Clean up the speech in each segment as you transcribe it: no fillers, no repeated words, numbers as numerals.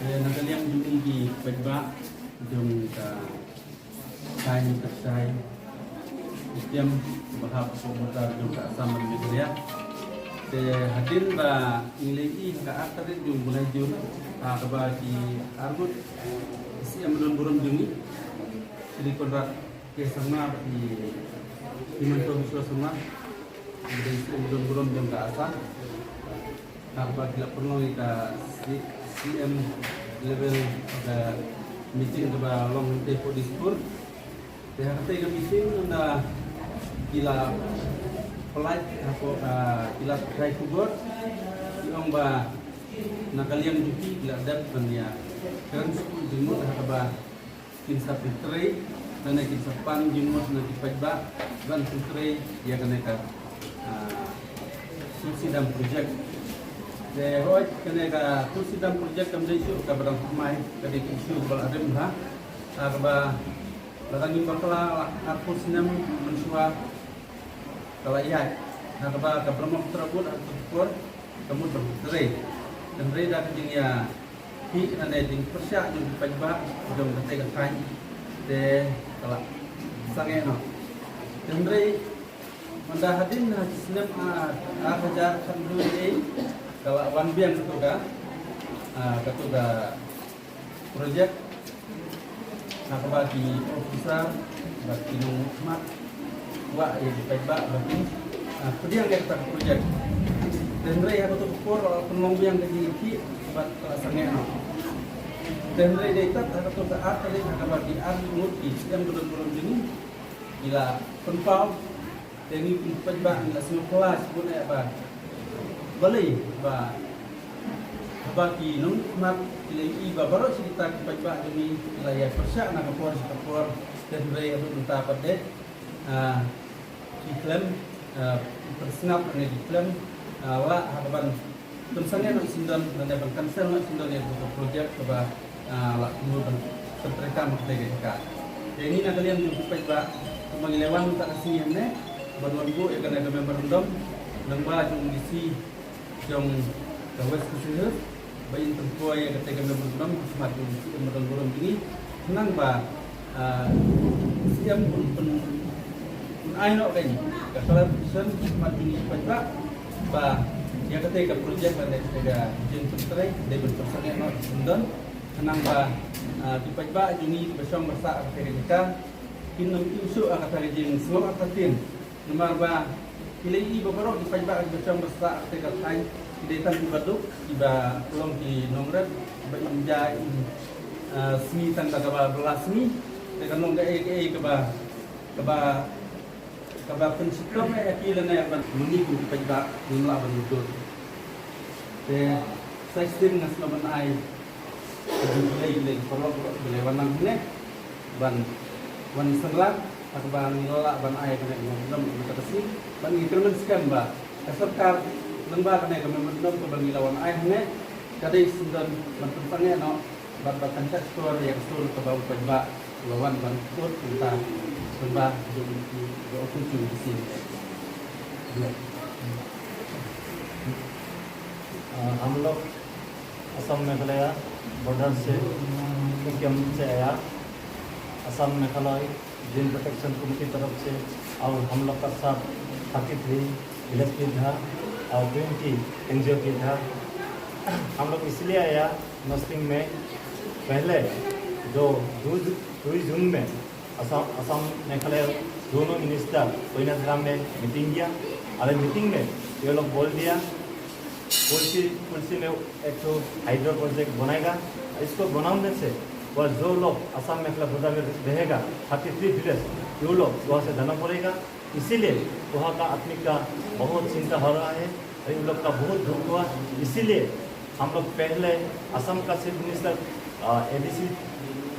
Nakaliang yung igi pagba yung kain kasay istiam bahap pemutar yung kasama ng Biblia. Hadir ba nilai ka aktarin yung mulai jun kabagi arbut istiam don buram jungi sili konrat kesama di Himanto Wiswasama kemudian istiam don buram yung kaasa kabagi laporno ita CM level meeting ba long tempo dispur kaya kata meeting na gila polite ako gila try to god yung ba nakaliang juki gila dat banya kan jumut ba kinsa pitre dan kinsa pan jumut na dipagba ban pitre ya kana ka susi dan project Hoy kena ka kursi dan projek kam isu ka barang mai ka di isu bal adem ha ba barang yung bakla aku sinam mensua kala iya ba ka promo terabut atau kur kamu berdre dan re dak jing ya hi ane ding persya yung pagba dong kate ka kain de kala sange no dan re manda hadin na sinam a hajar kan dulu kalau wan biang ketuga projek nak bagi officer bagi mak wa ya dipaiba bagi pediang kita projek dan rei aku tu kur penolong biang gaji iki buat sange no dan rei data aku tu saat tadi nak bagi mut yang belum ini gila penpau dan ini paiba ila semua kelas pun apa balai bagi nung mat ilai iba baru cerita kepada demi wilayah persya nak kapor dan raya untuk minta pada iklan persnap ini iklan la harapan tulisannya nak sindon dan dapat cancel nak sindon yang untuk projek coba la kemudian terterka merdeka kita ini nak kalian untuk kepada mengilewan tak kasih ini bantuan bu yang kena member random lembah jumisi jong kawes kesini bayin tempoy yang ketika memang semakin menurun ini senang ba siam pun aino kayaknya kalau sen semakin baca ba yang ketika projek pada ketika jeng tertera dari berpesannya no sendon senang ba dipaca juni bersama bersak ketika kinum isu akan jeng semua akatin nomor ba pilih beberapa dipaca bersama bersak ketika lain Detan di Baduk, tiba pulang di Nongret, menjai seni tanda kaba belas seni, dengan nongga keba pensikam kira na yang muni pun dipakai jumlah bentuk. Saya sering ngasih lawan air, jadi kalau boleh warna ini, ban serat, atau ban nilai ban air kena dalam kita kasih, ban iklan sekian bah, serta lembah kena kami mendom ke bagi lawan airnya kadai sundan mententangnya no batakan sektor yang sur ke bawah pajak lawan bantur kita lembah di operasi di sini हम लोग असम मेघालय बॉर्डर से मुख्यम से आया असम Meghalaya gene protection committee तरफ से और हम लोग का साथ 33 विलेज की था और 20 NGO की था। हम लोग इसलिए आया नस्लिंग में पहले जो 2 जून में असम मेघालय दोनों मिनिस्टर कोइनाग्राम में मीटिंग किया और मीटिंग में ये लोग बोल दिया पुलसी में एक तो हाइड्रो प्रोजेक्ट बनाएगा। इसको बनाने से वह जो लोग असम मेघालय बॉर्डर में रहेगा 33 विलेज वो लोग वहाँ से जाना पड़ेगा। इसीलिए वहाँ का आदमी का बहुत चिंता हो रहा है, इन लोग का बहुत दुख हुआ। इसीलिए हम लोग पहले असम का chief minister ADC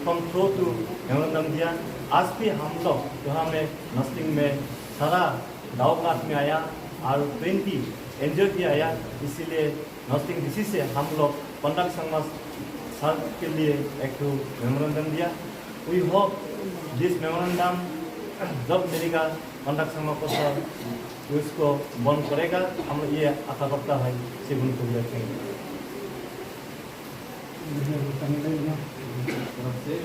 from through to memorandum दिया। आज भी हम लोग वहाँ में नस्लिंग में सारा गाँव का आदमी आया और 20 NGO भी आया। इसीलिए नस्लिंग डीसी से हम लोग पंडक समाज साल के लिए एक मेमोरेंडम दिया। वी होप दिस मेमोरेंडम जब मिलेगा पंडक समाज को सर उसको बंद करेगा। हम ये आशा करता है से उनको भी रखेंगे। तरफ से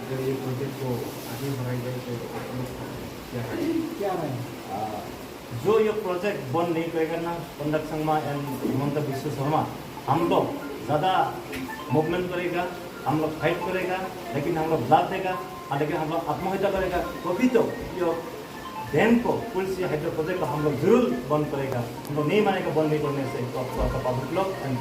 जब ये प्रोजेक्ट को आगे बढ़ाई जाए तो क्या है? क्या है? जो ये प्रोजेक्ट बंद नहीं करेगा ना पंडित संगमा एंड हिमंत विश्व शर्मा, हम लोग ज़्यादा मूवमेंट करेगा, हम लोग फाइट करेगा, लेकिन हम लोग ब्लाड देगा, लेकिन हम लोग आत्महत्या करेगा, कभी तो ये डैम को पुलिस या हाइड्रो प्रोजेक्ट को हम लोग जरूर बंद करेगा। हम लोग नहीं मानेगा बंद नहीं करने से। तो आपका पब्लिक लोग एंड